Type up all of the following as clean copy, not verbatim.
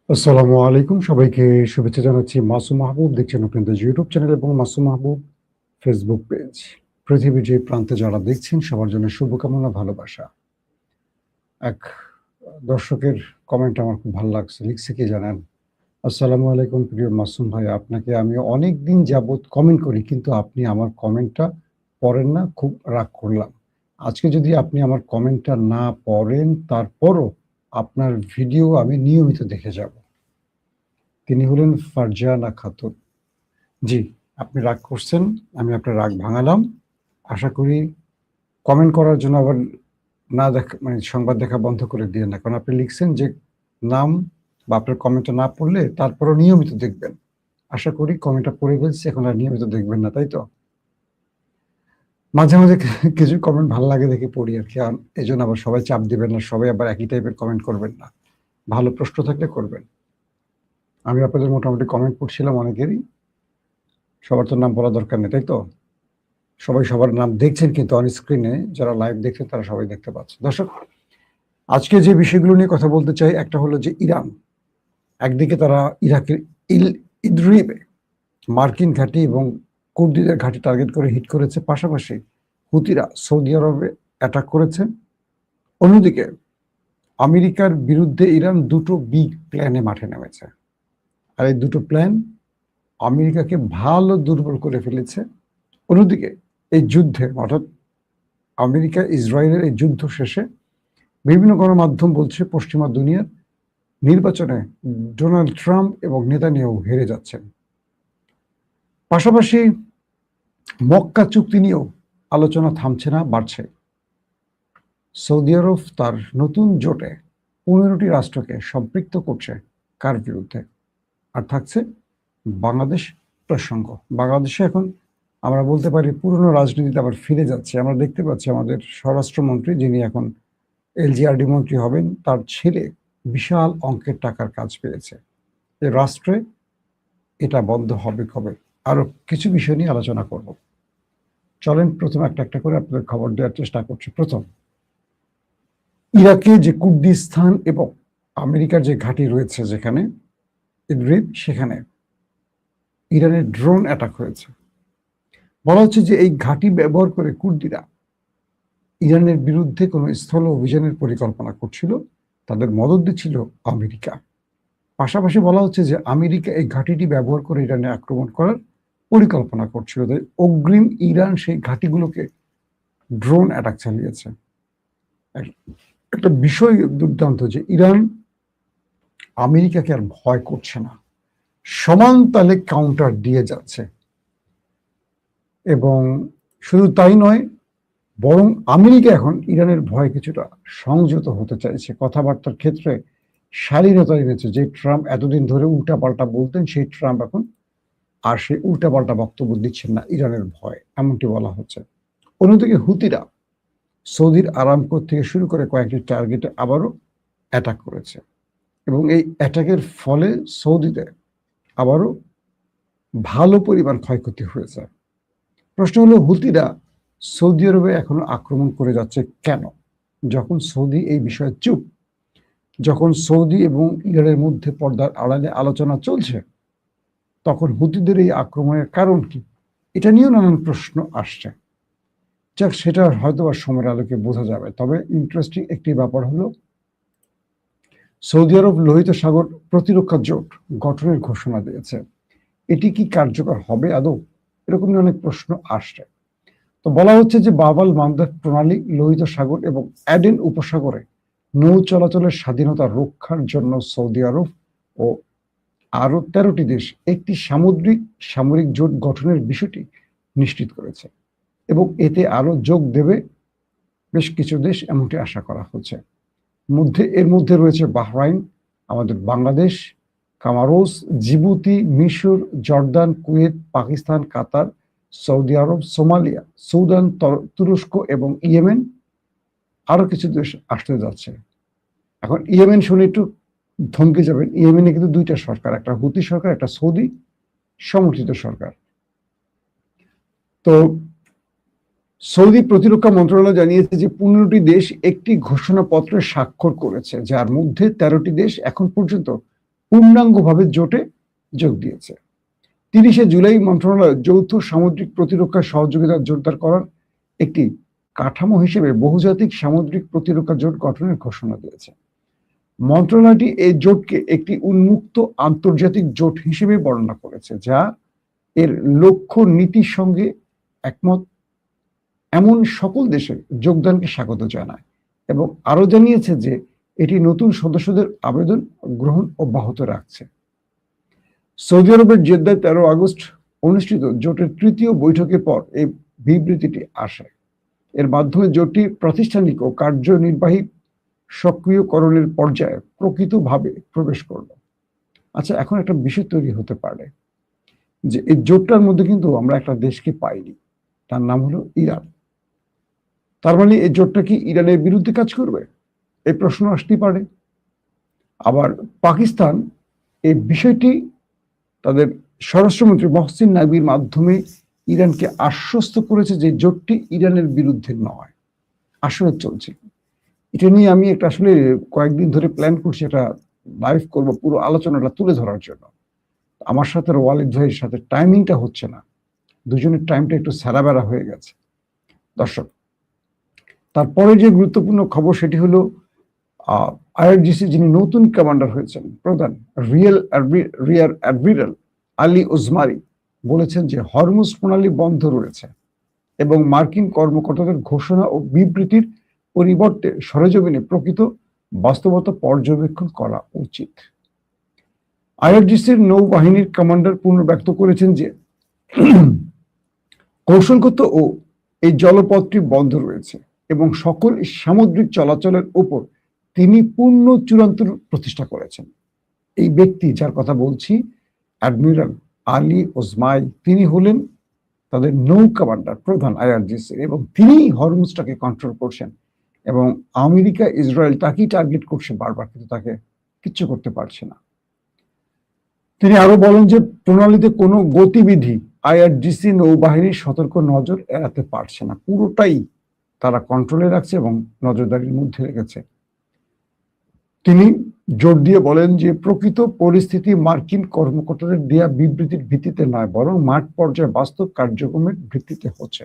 আসসালামু আলাইকুম, সবাইকে শুভেচ্ছা জানাচ্ছি। মাসুম মাহবুব দেখছেন আপনাদের ইউটিউব চ্যানেল এবং মাসুম মাহবুব ফেসবুক পেজ। পৃথিবীর যে প্রান্তে যারা দেখছেন সবার জন্য শুভকামনা, ভালোবাসা। এক দর্শকের কমেন্ট আমার খুব ভালো লাগছে, লিখছে কি জানেন? আসসালামু আলাইকুম প্রিয় মাসুম ভাই, আপনাকে আমি অনেক দিন যাবৎ কমেন্ট করি, কিন্তু আপনি আমার কমেন্টটা পড়েন না, খুব রাগ করলাম। আজকে যদি আপনি আমার কমেন্টটা না পড়েন, তারপরও আপনার ভিডিও আমি নিয়মিত দেখে যাব। তিনি হলেন ফারজানা খাতুন। জি, আপনি রাগ করছেন, আমি আপনার রাগ ভাঙালাম। আশা করি কমেন্ট করার জন্য আবার না দেখা মানে সংবাদ দেখা বন্ধ করে দিয়েন না। কারণ আপনি লিখছেন যে নাম বা আপনার কমেন্টটা না পড়লে তারপরও নিয়মিত দেখবেন। আশা করি কমেন্টটা পড়ে ফেলছি, এখন আর নিয়মিত দেখবেন না, তাই তো? মাঝে, মাঝে কিছু কমেন্ট ভাল লাগে দেখে পড়ি আরকি। এজন্য আবার সবাই চাপ দিবেন না, সবাই আবার একই টাইপের কমেন্ট করবেন না। ভালো প্রশ্ন থাকলে করবেন। আমি আপনাদের মোটামুটি কমেন্ট পড়ছিলাম অনেকেরই। সবার তো নাম বলা দরকার নেই, তাই তো? সবাই সবার নাম দেখছেন, কিন্তু অন স্ক্রিনে যারা লাইভ দেখছেন তারা সবাই দেখতে পাচ্ছে। দর্শক, আজকে যে বিষয়গুলো নিয়ে কথা বলতে চাই, একটা হলো যে ইরান। একদিকে তারা ইরাকের ইদরিবে মার্কিন ঘাঁটি এবং কুর্দিদের ঘাঁটি টার্গেট করে হিট করেছে। পাশাপাশি হুতিরা সৌদি আরবে অ্যাটাক করেছে। অন্যদিকে আমেরিকার বিরুদ্ধে ইরান দুটো বিগ প্ল্যানে মাঠে নেমেছে। আর এই দুটো প্ল্যান আমেরিকাকে ভালো দুর্বল করে ফেলেছে। অন্যদিকে এই যুদ্ধে, অর্থাৎ আমেরিকা ইসরায়েলের এই যুদ্ধ শেষে বিভিন্ন গণমাধ্যম বলছে পশ্চিমা দুনিয়ার নির্বাচনে ডোনাল্ড ট্রাম্প এবং নেতানিয়াহু হেরে যাচ্ছেন। পাশাপাশি মক্কা চুক্তি নিয়েও আলোচনা থামছে না, বাড়ছে। সৌদি আরব তার নতুন জোটে 15টি রাষ্ট্রকে সম্পৃক্ত করছে। কার বিরুদ্ধে? আর থাকছে বাংলাদেশ প্রসঙ্গ। বাংলাদেশে এখন আমরা বলতে পারি পুরনো রাজনীতিতে আবার ফিরে যাচ্ছে। আমরা দেখতে পাচ্ছি আমাদের স্বরাষ্ট্রমন্ত্রী, যিনি এখন এলজিআরডি মন্ত্রী হবেন, তার ছেলে বিশাল অঙ্কের টাকার কাজ পেয়েছে। এই রাষ্ট্রে এটা বন্ধ হবে কবে? আরো কিছু বিষয় নিয়ে আলোচনা করব। চলেন প্রথম একটা একটা করে আপনাদের খবর দেওয়ার চেষ্টা করছি। প্রথম, ইরাকে যে কুর্দিস্তান এবং আমেরিকার যে ঘাঁটি রয়েছে যেখানে ইদরিব, সেখানে ইরানের ড্রোন অ্যাটাক হয়েছে। বলা হচ্ছে যে এই ঘাঁটি ব্যবহার করে কুর্দিরা ইরানের বিরুদ্ধে কোনো স্থল অভিযানের পরিকল্পনা করছিল। তাদের মদত দিচ্ছিল আমেরিকা। পাশাপাশি বলা হচ্ছে যে আমেরিকা এই ঘাঁটিটি ব্যবহার করে ইরানে আক্রমণ করার পরিকল্পনা করছিল। তাই অগ্রিম ইরান সেই ঘাঁটিগুলোকে ড্রোন অ্যাটাক চালিয়েছে। একটা বিষয় দুর্দান্ত যে ইরান আমেরিকাকে আর ভয় করছে না, সমান তালে কাউন্টার দিয়ে যাচ্ছে। এবং শুধু তাই নয়, বরং আমেরিকা এখন ইরানের ভয়ে কিছুটা সংযত হতে চাইছে। কথাবার্তার ক্ষেত্রে শালীনতা এনেছে। যে ট্রাম্প এতদিন ধরে উল্টাপাল্টা বলতেন, সেই ট্রাম্প এখন আর সেই উল্টাপাল্টা বক্তব্য দিচ্ছেন না ইরানের ভয়, এমনটি বলা হচ্ছে। অন্যদিকে হুতিরা সৌদির আরামকো থেকে শুরু করে কয়েকটি টার্গেটে আবারও অ্যাটাক করেছে এবং এই অ্যাটাকের ফলে সৌদিতে আবারও ভালো পরিমাণ ক্ষয়ক্ষতি হয়েছে। প্রশ্ন হলো, হুতিরা সৌদি আরবে এখনো আক্রমণ করে যাচ্ছে কেন? যখন সৌদি এই বিষয়ে চুপ, যখন সৌদি এবং ইরানের মধ্যে পর্দার আড়ালে আলোচনা চলছে, তখন হুতিদের এই আক্রমণের কারণ কি? এটা নিয়েও নানান প্রশ্ন আসছে। যাক, সেটা হয়তো বা সময়ের আলোকে বোঝা যাবে। তবে ইন্টারেস্টিং একটি ব্যাপার হলো, সৌদি আরব লোহিত সাগর প্রতিরক্ষা জোট গঠনের ঘোষণা দিয়েছে। এটি কি কার্যকর হবে আদৌ? এরকম অনেক প্রশ্ন আসছে। তো বলা হচ্ছে যে বাব-আল মানদেব প্রণালী লোহিত সাগর এবং অ্যাডেন উপসাগরে নৌ চলাচলের স্বাধীনতা রক্ষার জন্য সৌদি আরব ও আরো 13টি দেশ একটি সামরিক জোট গঠনের বিষয়টি নিশ্চিত করেছে এবং এতে আরো যোগ দেবে বেশ কিছু দেশ, এমনটি আশা করা হচ্ছে। এর মধ্যে রয়েছে বাহরাইন, আমাদের বাংলাদেশ, কামারোস, জিবুতি, মিশর, জর্দান, কুয়েত, পাকিস্তান, কাতার, সৌদি আরব, সোমালিয়া, সুদান, তুরস্ক এবং ইয়েমেন। আরো কিছু দেশ আসতে যাচ্ছে। এখন ইয়েমেন শুনে একটু থমকে যাবেন। ইয়েমেনে কিন্তু দুইটা সরকার, একটা হুতি সরকার, একটা সৌদি সমর্থিত সরকার। তো সৌদি প্রতিরক্ষা মন্ত্রণালয় জানিয়েছে যে 15টি দেশ একটি ঘোষণাপত্রে স্বাক্ষর করেছে, যার মধ্যে 13টি দেশ এখন পর্যন্ত পূর্ণাঙ্গভাবে জোটে যোগ দিয়েছে। 30 জুলাই মন্ত্রণালয় যৌথ সামুদ্রিক প্রতিরক্ষা সহযোগিতা জোরদার করার একটি কাঠামো হিসেবে বহুজাতিক সামুদ্রিক প্রতিরক্ষা জোট গঠনের ঘোষণা দিয়েছে। মন্ত্রণালয়টি এই জোটকে একটি উন্মুক্ত আন্তর্জাতিক জোট হিসেবে বর্ণনা করেছে, যা এর লক্ষ্য নীতির সঙ্গে একমত এমন সকল দেশের যোগদানকে স্বাগত জানায় এবং আরো জানিয়েছে যে এটি নতুন সদস্যদের আবেদন গ্রহণ অব্যাহত রাখছে। সৌদি আরবের জেদ্দায় 13 আগস্ট অনুষ্ঠিত জোটের তৃতীয় বৈঠকের পর এই বিবৃতিটি আসে। এর মাধ্যমে জোটটি প্রাতিষ্ঠানিক ও কার্যনির্বাহী সক্রিয়করণের পর্যায়ে প্রকৃতভাবে প্রবেশ করল। আচ্ছা, এখন একটা বিষয় তৈরি হতে পারে যে এই জোটটার মধ্যে কিন্তু আমরা একটা দেশকে পাইনি, তার নাম হলো ইরান। তার মানে এই জোটটা কি ইরানের বিরুদ্ধে কাজ করবে? এই প্রশ্ন আসতেই পারে। আবার পাকিস্তান এই বিষয়টি তাদের স্বরাষ্ট্রমন্ত্রী মহসিন নাকভির মাধ্যমে ইরানকে আশ্বস্ত করেছে যে জোটটি ইরানের বিরুদ্ধে নয়, আসলে চলছে। এটা নিয়ে আমি একটা আসলে কয়েকদিন ধরে প্ল্যান করছি, একটা লাইভ করব পুরো আলোচনাটা তুলে ধরার জন্য। আমার সাথে ওয়ালিদ ভাইয়ের সাথে টাইমিংটা হচ্ছে না, দুজনের টাইমটা একটু সারাবেড়া হয়ে গেছে। দর্শক, তারপরে যে গুরুত্বপূর্ণ খবর সেটি হলো আইআরজিসি যিনি নতুন কমান্ডার হয়েছেন, প্রধান রিয়ার অ্যাডমিরাল আলী ওসমানী বলেছেন যে হরমুজ প্রণালী বন্ধ রয়েছে এবং মার্কিন কর্মকর্তাদের ঘোষণা ও বিবৃতির পরিবর্তে সরেজমিনে প্রকৃত বাস্তবতা পর্যবেক্ষণ করা উচিত। আইআরজিসির নৌবাহিনীর কমান্ডার পুনর্ব্যক্ত করেছেন যে কৌশলগত ও এই জলপথটি বন্ধ রয়েছে এবং সকল সামুদ্রিক চলাচলের উপর তিনি পূর্ণ চূড়ান্ত প্রতিষ্ঠা করেছেন। এই ব্যক্তি যার কথা বলছি, অ্যাডমিরাল আলী ওসমাই, তিনি হলেন তাদের নৌ কমান্ডার প্রধান আইআরজিসি এবং তিনি হরমুজটাকে কন্ট্রোল করছেন এবং আমেরিকা ইসরায়েল তাকেই টার্গেট করছে বারবার, কিন্তু তাকে কিচ্ছু করতে পারছে না। তিনি আরো বলেন যে প্রণালীতে কোনো গতিবিধি আইআরজিসি নৌবাহিনীর সতর্ক নজর এড়াতে পারছে না, পুরোটাই তারা কন্ট্রোলে রাখছে এবং নজরদারির মধ্যে রেখেছে। তিনি জোর দিয়ে বলেন যে প্রকৃত পরিস্থিতি মার্কিন কর্মকর্তাদের দেয়া বিবৃতির ভিত্তিতে নয়, বরং মাঠ পর্যায়ে বাস্তব কার্যক্রমের ভিত্তিতে হচ্ছে।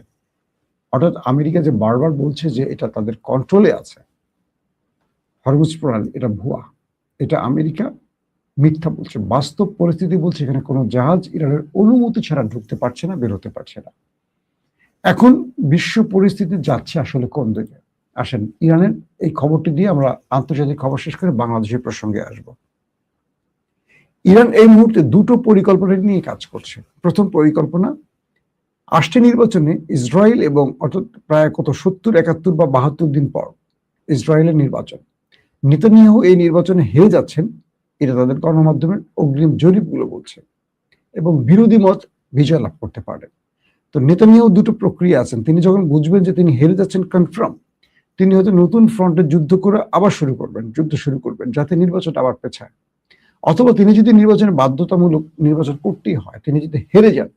অর্থাৎ আমেরিকা যে বারবার বলছে যে এটা তাদের কন্ট্রোলে আছে হরমুজ প্রণালী, এটা ভুয়া, এটা আমেরিকা মিথ্যা বলছে। বাস্তব পরিস্থিতি বলছে এখানে কোনো জাহাজ ইরানের অনুমতি ছাড়া ঢুকতে পারছে না, বেরোতে পারছে না। এখন বিশ্ব পরিস্থিতি যাচ্ছে আসলে কোন দিকে? আসেন ইরানের এই খবরটি দিয়ে আমরা আন্তর্জাতিক খবর শেষ করে বাংলাদেশের প্রসঙ্গে আসব। ইরান এই মুহূর্তে দুটো পরিকল্পনা নিয়ে কাজ করছে। প্রথম পরিকল্পনা, আসছে নির্বাচনে ইসরায়েল এবং অর্থাৎ প্রায় 70, 71 বা 72 দিন পর ইসরায়েলের নির্বাচন, নেতানিয়াহু এই নির্বাচনে হেরে যাচ্ছেন, এটা তাদের গণমাধ্যমের অগ্রিম জরিপগুলো বলছে, এবং বিরোধী মত বিজয় লাভ করতে পারে। তো নেতানিয়াহু দুটো প্রক্রিয়া আছেন, তিনি যখন বুঝবেন যে তিনি হেরে যাচ্ছেন কনফার্ম, তিনি হয়তো নতুন ফ্রন্টে যুদ্ধ করে আবার যুদ্ধ শুরু করবেন যাতে নির্বাচন আবার পেছায়। অথবা তিনি যদি নির্বাচনে বাধ্যতামূলক নির্বাচন করতেই হয়, তিনি যদি হেরে যান,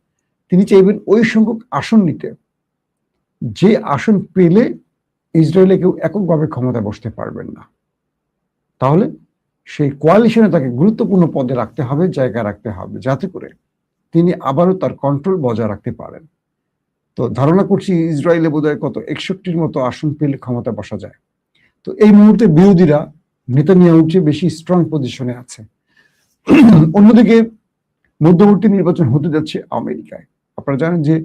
তিনি চাইবেন ওই সংখ্যক আসন নিতে যে আসন পেলে ইসরায়েলে কেউ এককভাবে ক্ষমতায় বসতে পারবেন না। তাহলে সেই কোয়ালিশনে তাকে গুরুত্বপূর্ণ পদে রাখতে হবে, জায়গা রাখতে হবে, যাতে করে তিনি আবারও তার কন্ট্রোল বজায় রাখতে পারেন। তো ধারণা করছি ইসরায়েলে বোধহয় 61 মতো আসন পেলে ক্ষমতা বসা যায়। তো এই মুহূর্তে বিরোধীরা নেতানিয়াহুর চেয়ে বেশি স্ট্রং পজিশনে আছে। অন্যদিকে মধ্যবর্তী নির্বাচন হতে যাচ্ছে আমেরিকায়। আপনারা জানেন যে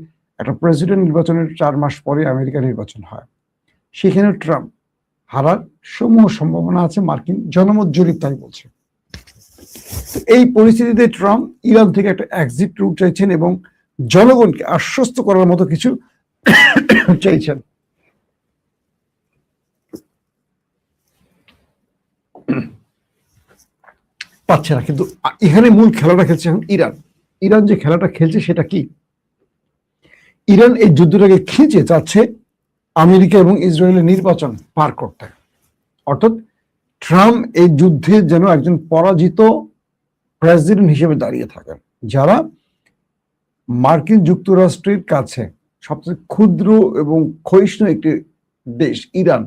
একটা প্রেসিডেন্ট নির্বাচনের 4 মাস পরে আমেরিকা নির্বাচন হয়। সেখানে ট্রাম্প হারার সমূহ সম্ভাবনা আছে, মার্কিন জনমত জরিপ তাই বলছে। এই পরিস্থিতিতে ট্রাম্প ইরান থেকে একটা এক্সিট রুট চাইছেন এবং জনগণকে আশ্বস্ত করার মতো কিছু চাইছেন। পাচ্ছে না, কিন্তু এখানে মূল খেলাটা খেলছে এখন ইরান। ইরান যে খেলাটা খেলছে সেটা কি? ইরান এই যুদ্ধটাকে খিঁচে যাচ্ছে আমেরিকা এবং ইসরায়েলের নির্বাচন পার করতে। অর্থাৎ ট্রাম্প এই যুদ্ধে যেন একজন পরাজিত প্রেসিডেন্ট হিসেবে দাঁড়িয়ে থাকেন। যারা মার্কিন যুক্তরাষ্ট্রের কাছে সবচেয়ে ক্ষুদ্র এবং ক্ষয়িষ্ণু একটি দেশ ইরান,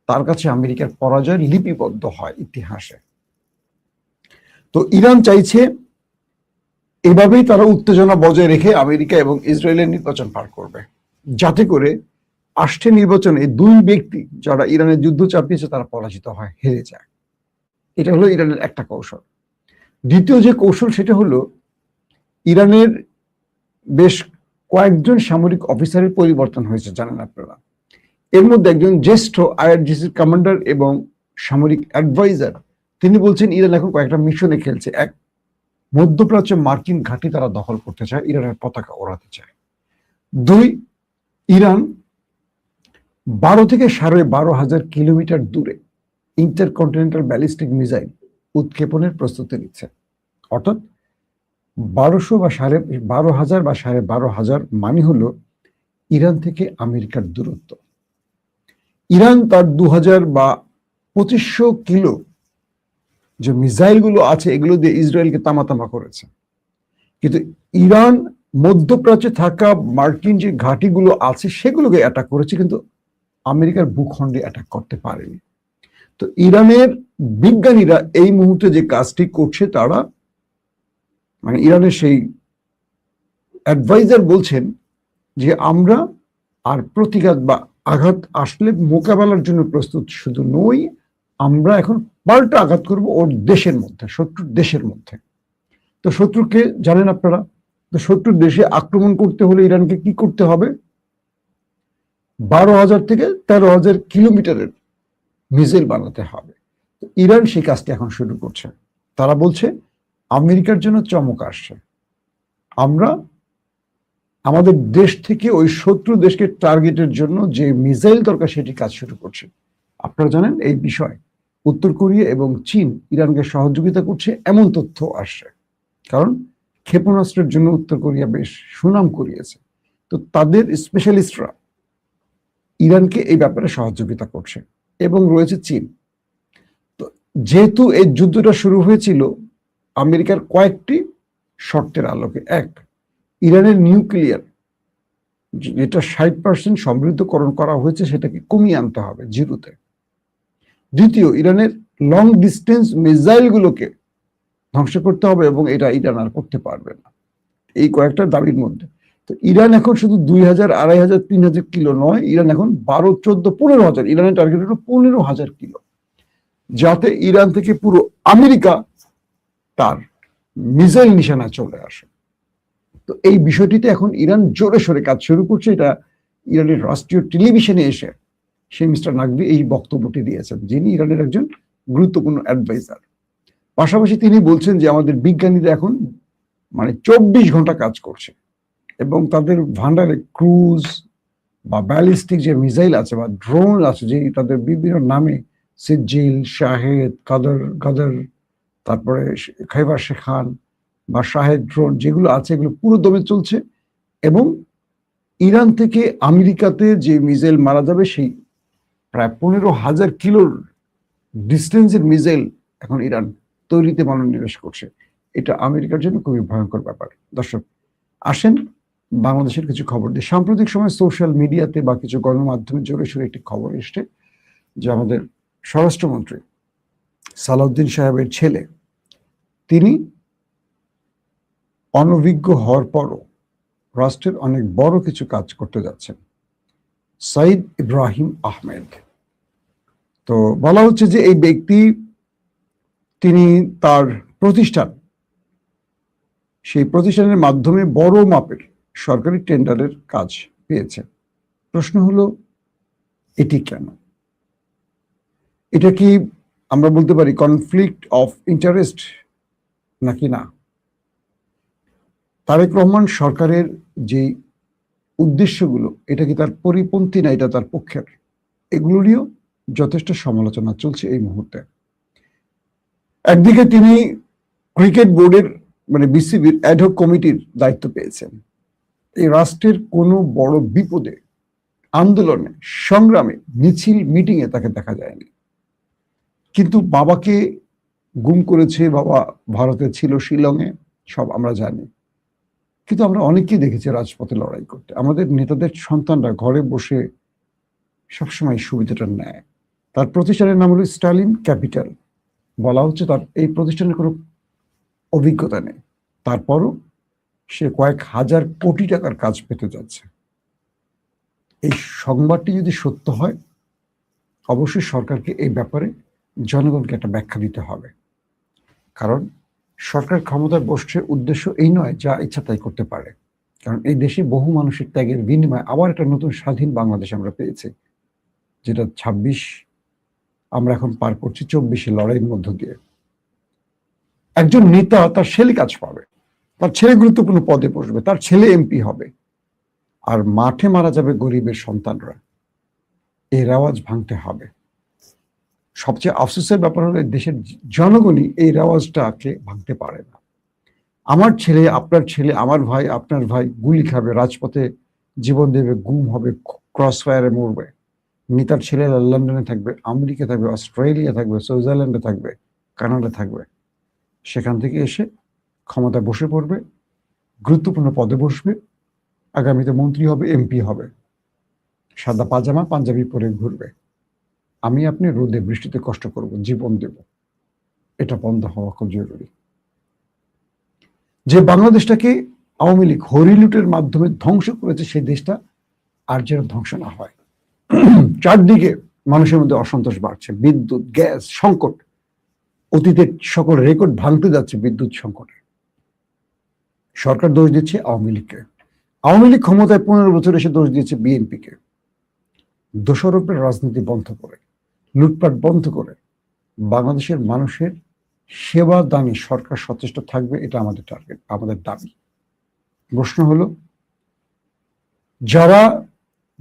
তার কাছে আমেরিকার পরাজয় লিপিবদ্ধ হয় ইতিহাসে। তো ইরান চাইছে এভাবেই তারা উত্তেজনা বজায় রেখে আমেরিকা এবং ইসরায়েলের নির্বাচন পার করবে, যাতে করে আসছে নির্বাচনে দুই ব্যক্তি যারা ইরানের যুদ্ধ চাপিয়েছে তারা পরাজিত হয়, হেরে যায়। এটা হলো ইরানের একটা কৌশল। দ্বিতীয় যে কৌশল সেটা হলো ইরানের বেশ কয়েকজন সামরিক অফিসারের পরিবর্তন হয়েছে, জানেন আপনারা। এর মধ্যে একজন জ্যেষ্ঠ আইআরজিসির কমান্ডার এবং সামরিক অ্যাডভাইজার, তিনি বলছেন ইরান এখন কয়েকটা মিশনে খেলছে। এক, মধ্যপ্রাচ্যে মার্কিন ঘাঁটি তারা দখল করতে চায়, ইরানের পতাকা ওড়াতে চায়। দুই, ইরান 12 থেকে 12,500 কিলোমিটার দূরে ইন্টারকন্টিনেন্টাল ব্যালিস্টিক মিসাইল উৎক্ষেপণের প্রস্তুতি নিচ্ছে। অর্থাৎ 1200 বা 12,500 বা 12,500 মানে হলো ইরান থেকে আমেরিকার দূরত্ব। ইরান তার 2000 বা 2500 কিলো যে মিসাইলগুলো আছে এগুলো দিয়ে ইসরায়েলকে তামাতামা করেছে, কিন্তু ইরান মধ্যপ্রাচ্যে থাকা মার্কিন যে ঘাঁটিগুলো আছে সেগুলোকে অ্যাটাক করেছে, কিন্তু আমেরিকার ভূখণ্ডে অ্যাটাক করতে পারেনি। তো ইরানের বিজ্ঞানীরা এই মুহূর্তে যে কাজটি করছে, তারা মানে ইরানের সেই অ্যাডভাইজার বলছেন যে আমরা আর প্রতিঘাত বা আঘাত আসলে মোকাবেলার জন্য প্রস্তুত শুধু নই, আমরা এখন পাল্টা আঘাত করব ওর দেশের মধ্যে, শত্রুর দেশের মধ্যে। তো শত্রুকে জানেন আপনারা, তো শত্রুর দেশে আক্রমণ করতে হলে ইরানকে কি করতে হবে? 12,000 থেকে 13,000 কিলোমিটারের মিসাইল বানাতে হবে। তো ইরান সেই কাজটি এখন শুরু করছে। তারা বলছে আমেরিকার জন্য চমক আসছে, আমরা আমাদের দেশ থেকে ওই শত্রু দেশকে টার্গেটের জন্য যে মিসাইল দরকার সেটি কাজ শুরু করছে। আপনারা জানেন এই বিষয় উত্তর কোরিয়া এবং চীন ইরানকে সহযোগিতা করছে এমন তথ্য আসছে, কারণ ক্ষেপণাস্ত্রের জন্য উত্তর কোরিয়া বেশ সুনাম কুড়িয়েছে। তো তাদের স্পেশালিস্টরা ইরানকে এই ব্যাপারে সহযোগিতা করছে এবং রয়েছে চীন। তো যেহেতু এই যুদ্ধটা শুরু হয়েছিল আমেরিকার কয়েকটি শর্তের আলোকে, এক, ইরানের নিউক্লিয়ার যেটা 60% সমৃদ্ধকরণ করা হয়েছে সেটাকে কমিয়ে আনতে হবে জিরোতে। দ্বিতীয়, ইরানের লং ডিস্টেন্স মিসাইলগুলোকে ধ্বংস করতে হবে এবং এটা ইরান আর করতে পারবে না, এই কয়েকটা দাবির মধ্যে। তো ইরান এখন শুধু 2,000, 2,500, 3,000 কিলো নয়, ইরান এখন 12, 14, 15,000, ইরানের টার্গেট হলো 15,000 কিলো, যাতে ইরান থেকে পুরো আমেরিকা তার মিসাইল নিশানায় চলে আসে। তো এই বিষয়টিতে এখন ইরান জোরে সোরে কাজ শুরু করছে। এটা ইরানের রাষ্ট্রীয় টেলিভিশনে এসে সেই মিস্টার নাকভি এই বক্তব্যটি দিয়েছেন, যিনি ইরানের একজন গুরুত্বপূর্ণ অ্যাডভাইজার। পাশাপাশি তিনি বলছেন যে আমাদের বিজ্ঞানীরা এখন মানে 24 ঘন্টা কাজ করছে এবং তাদের ভান্ডারে ক্রুজ বা ব্যালিস্টিক যে মিসাইল আছে বা ড্রোন আছে, যে তাদের বিভিন্ন নামে সিজিল, শাহেদ, কাদর, তারপরে খাইবার শেখান বা শাহেদ ড্রোন যেগুলো আছে এগুলো পুরো দমে চলছে। এবং ইরান থেকে আমেরিকাতে যে মিসাইল মারা যাবে সেই প্রায় 15,000 কিলোর ডিস্টেন্সের মিসাইল এখন ইরান তৈরিতে মনোনিবেশ করছে। এটা আমেরিকার জন্য খুবই ভয়ঙ্কর ব্যাপার। দর্শক, আসেন বাংলাদেশের কিছু খবর দিই। সাম্প্রতিক সময় সোশ্যাল মিডিয়াতে বা কিছু গণমাধ্যমে জোরে সোরে একটি খবর এসছে যে আমাদের স্বরাষ্ট্রমন্ত্রী সালাউদ্দিন সাহেবের ছেলে, তিনি অনভিজ্ঞ হওয়ার পরও রাষ্ট্রের অনেক বড় কিছু কাজ করতে যাচ্ছেন, সাইদ ইব্রাহিম আহমেদ। তো বলা হচ্ছে যে এই ব্যক্তি, তিনি তার প্রতিষ্ঠান, সেই প্রতিষ্ঠানের মাধ্যমে বড় মাপের সরকারি টেন্ডারের কাজ পেয়েছে। প্রশ্ন হলো এটি কেন? এটা কি আমরা বলতে পারি কনফ্লিক্ট অফ ইন্টারেস্ট নাকি না? তারেক রহমান সরকারের যে উদ্দেশ্যগুলো এটা কি তার পরিপন্থী না এটা তার পক্ষের? এগুলো নিয়েও যথেষ্ট সমালোচনা চলছে এই মুহূর্তে। একদিকে তিনি ক্রিকেট বোর্ডের মানে বিসিবির অ্যাডহক কমিটির দায়িত্ব পেয়েছেন। এই রাষ্ট্রের কোনো বড় বিপদে, আন্দোলনে, সংগ্রামে, মিছিল, মিটিংয়ে তাকে দেখা যায়নি। কিন্তু বাবাকে গুম করেছে, বাবা ভারতে ছিল, শিলংয়ে, সব আমরা জানি। কিন্তু আমরা অনেকেই দেখেছি রাজপথে লড়াই করতে। আমাদের নেতাদের সন্তানরা ঘরে বসে সবসময় সুবিধাটা নেয়। তার প্রতিষ্ঠানের নাম হলো স্টালিন ক্যাপিটাল। বলা হচ্ছে তার এই প্রতিষ্ঠানের কোনো অভিজ্ঞতা নেই, তারপরও সে কয়েক হাজার কোটি টাকার কাজ পেতে যাচ্ছে। এই সংবাদটি যদি সত্য হয়, অবশ্যই সরকারকে এই ব্যাপারে জনগণকে একটা ব্যাখ্যা দিতে হবে। কারণ সরকার ক্ষমতায় বসছে উদ্দেশ্য এই নয় যা ইচ্ছা তাই করতে পারে। কারণ এই দেশে বহু মানুষের ত্যাগের বিনিময়ে আবার একটা নতুন স্বাধীন বাংলাদেশ আমরা পেয়েছি, যেটা ২৬ আমরা এখন পার করছি ২৪-এ লড়াইয়ের মধ্য দিয়ে। একজন নেতা তার ছেলে কাজ পাবে, তার ছেলে গুরুত্বপূর্ণ পদে বসবে, তার ছেলে এমপি হবে, আর মাঠে মারা যাবে গরিবের সন্তানরা। এই রেওয়াজ ভাঙতে হবে। সবচেয়ে আফসোসের ব্যাপার হলো দেশের জনগণই এই রেওয়াজটাকে ভাঙতে পারে না। আমার ছেলে, আপনার ছেলে, আমার ভাই, আপনার ভাই গুলি খাবে, রাজপথে জীবন দেবে, গুম হবে, ক্রস ফায়ারে মরবে। নেতার ছেলেরা লন্ডনে থাকবে, আমেরিকা থাকবে, অস্ট্রেলিয়া থাকবে, সুইজারল্যান্ডে থাকবে, কানাডা থাকবে। সেখান থেকে এসে ক্ষমতায় বসে পড়বে, গুরুত্বপূর্ণ পদে বসবে, আগামীতে মন্ত্রী হবে, এমপি হবে, সাদা পাজামা পাঞ্জাবি পরে ঘুরবে। আমি আপনি রোদে বৃষ্টিতে কষ্ট করব, জীবন দেব। এটা বন্ধ হওয়া খুব জরুরি। যে বাংলাদেশটাকে আওয়ামী লীগ হরিলুটের মাধ্যমে ধ্বংস করেছে, সেই দেশটা আর যেন ধ্বংস না হয়। চারদিকে মানুষের মধ্যে অসন্তোষ বাড়ছে, বিদ্যুৎ, গ্যাস সংকট, অতীতের সকল রেকর্ড ভাঙতে যাচ্ছে বিদ্যুৎ সংকটে। সরকার দোষ দিচ্ছে আওয়ামী লীগকে। আওয়ামী লীগ ক্ষমতায় 15 বছর এসে দোষ দিয়েছে বিএনপিকে। দোষারোপের রাজনীতি বন্ধ করে, লুটপাট বন্ধ করে বাংলাদেশের মানুষের সেবা দানে সরকার সচেষ্ট থাকবে, এটা আমাদের টার্গেট, আমাদের দাবি। প্রশ্ন হলো, যারা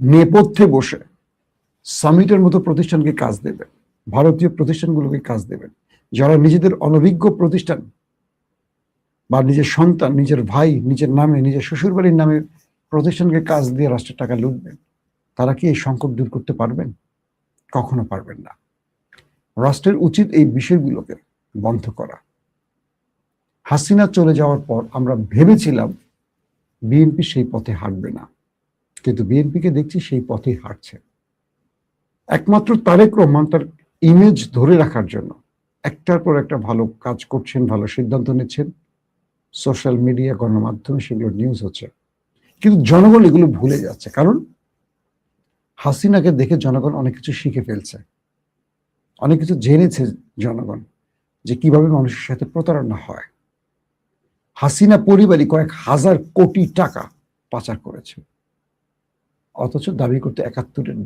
নেপথ্যে বসে সামিটের মতো প্রতিষ্ঠানকে কাজ দেবে, ভারতীয় প্রতিষ্ঠানগুলোকে কাজ দেবেন, যারা নিজেদের অনভিজ্ঞ প্রতিষ্ঠান বা নিজের সন্তান, নিজের ভাই, নিজের নামে, নিজের শ্বশুরবাড়ির নামে প্রতিষ্ঠানকে কাজ দিয়ে রাষ্ট্রের টাকা লুটবেন, তারা কি এই সংকট দূর করতে পারবেন? কখনো পারবেন না। রাষ্ট্রের উচিত এই বিষয়গুলোকে বন্ধ করা। হাসিনা চলে যাওয়ার পর আমরা ভেবেছিলাম বিএনপি সেই পথে হাঁটবে না, কিন্তু বিএনপিকে দেখছি সেই পথেই হাঁটছে। একমাত্র তারেক রহমান তার ইমেজ ধরে রাখার জন্য একটার পর একটা ভালো কাজ করছেন, ভালো সিদ্ধান্ত নিচ্ছেন, সোশ্যাল মিডিয়া, গণমাধ্যমে সেগুলো নিউজ হচ্ছে, কিন্তু জনগণ এগুলো ভুলে যাচ্ছে। কারণ হাসিনাকে দেখে জনগণ অনেক কিছু শিখে ফেলছে, অনেক কিছু জেনেছে জনগণ, যে কিভাবে মানুষের সাথে প্রতারণা হয়। হাসিনা পরিবারই কয়েক হাজার কোটি টাকা পাচার করেছে, অথচ দাবি করতে ৭১-এর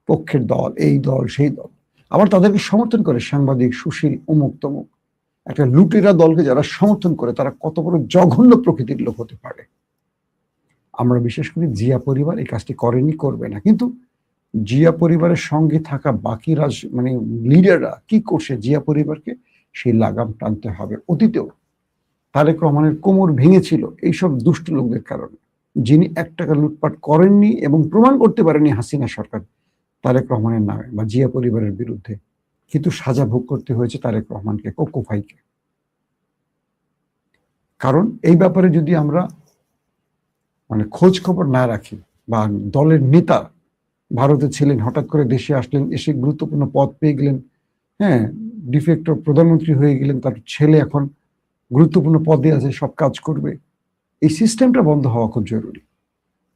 পক্ষের দল, এই দল সেই দল, আবার তাদেরকে সমর্থন করে সাংবাদিক, সুশীল, অমুক তমুক। একটা লুটেরা দলকে যারা সমর্থন করে, তারা কত বড় জঘন্য প্রকৃতির লোক হতে পারে। আমরা বিশেষ করে জিয়া পরিবার এই কাজটি করেনি, করবে না, কিন্তু জিয়া পরিবারের সঙ্গে থাকা বাকি লিডাররা কি করছে, জিয়া পরিবারকে সেই লাগাম টানতে হবে। অতীতেও তারেক রহমানের কোমর ভেঙেছিল এইসব দুষ্ট লোকদের কারণে, যিনি ১ টাকা লুটপাট করেননি এবং প্রমাণ করতে পারেনি হাসিনা সরকার তারেক রহমানের নামে বা জিয়া পরিবারের বিরুদ্ধে, কিন্তু সাজা ভোগ করতে হয়েছে তারেক রহমানকে, কোকো ভাইকে। কারণ এই ব্যাপারে যদি আমরা খোঁজ খবর না রাখি, বা দলের নেতা ভারতে ছিলেন, হঠাৎ করে দেশে আসলেন, এসে গুরুত্বপূর্ণ পদ পেয়ে গেলেন, হ্যাঁ, ডিফেক্টর প্রধানমন্ত্রী হয়ে গেলেন, তার ছেলে এখন গুরুত্বপূর্ণ পদে আছে, সব কাজ করবে, এই সিস্টেমটা বন্ধ হওয়া খুব জরুরি।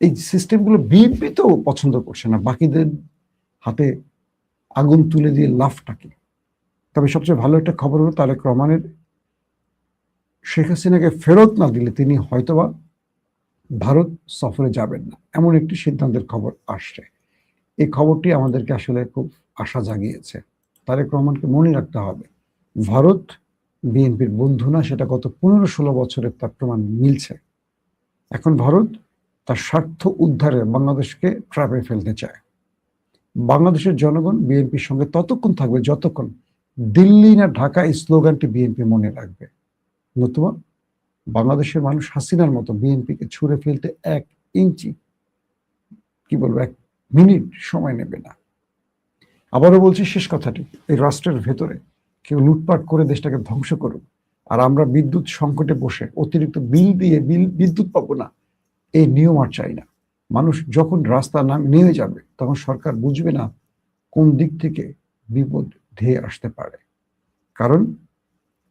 এই সিস্টেমগুলো বিএনপি তো পছন্দ করছে না, বাকিদের হাতে আগুন তুলে দিয়ে লাফটাকে। তবে সবচেয়ে ভালো একটা খবর হলো, তারেক রহমানের শেখ হাসিনাকে ফেরত না দিলে তিনি হয়তোবা ভারত সফরে যাবেন না, এমন একটি সিদ্ধান্তের খবর আসছে। এই খবরটি আমাদেরকে আসলে খুব আশা জাগিয়েছে। তারেক রহমানকে মনে রাখতে হবে, ভারত বিএনপির বন্ধু না, সেটা গত ১৫-১৬ বছরের তার প্রমাণ মিলছে। এখন ভারত তার স্বার্থ উদ্ধারে বাংলাদেশকে ট্র্যাপে ফেলতে চায়। বাংলাদেশের জনগণ বিএনপির সঙ্গে ততক্ষণ থাকবে যতক্ষণ দিল্লি না ঢাকা এই স্লোগানটি বিএনপি মনে রাখবে। নতুবা বাংলাদেশের মানুষ হাসিনার মতো বিএনপিকে ছুঁড়ে ফেলতে ১ ইঞ্চি, ১ মিনিট সময় নেবে না। আবারও বলছি, শেষ কথাটি, এই রাষ্ট্রের ভেতরে কেউ লুটপাট করে দেশটাকে ধ্বংস করুক, আর আমরা বিদ্যুৎ সংকটে বসে অতিরিক্ত বিল দিয়ে বিদ্যুৎ পাবো না, এই নিয়ম আর চাই না। মানুষ যখন রাস্তা নেমে যাবে, তখন সরকার বুঝবে না কোন দিক থেকে বিপদ ধেয়ে আসতে পারে। কারণ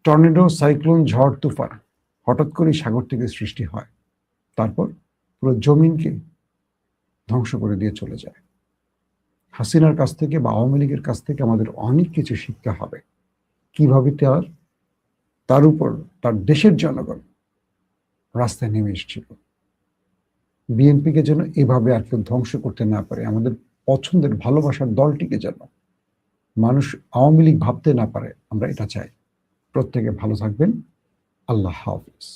টর্নেডো, সাইক্লোন, ঝড় তুফান হঠাৎ করেই সাগর থেকে সৃষ্টি হয়, তারপর পুরো জমিনকে ধ্বংস করে দিয়ে চলে যায়। হাসিনার কাছ থেকে বা আওয়ামী লীগের কাছ থেকে আমাদের অনেক কিছু শিখতে হবে, কিভাবে তার উপর তার দেশের জনগণ রাস্তায় নেমে এসেছিল। বিএনপিকে যেন এভাবে আর কেউ ধ্বংস করতে না পারে, আমাদের পছন্দের ভালোবাসার দলটিকে যেন মানুষ আওয়ামী লীগ ভাবতে না পারে, আমরা এটা চাই। প্রত্যেকে ভালো থাকবেন। আল্লাহ হাফিজ।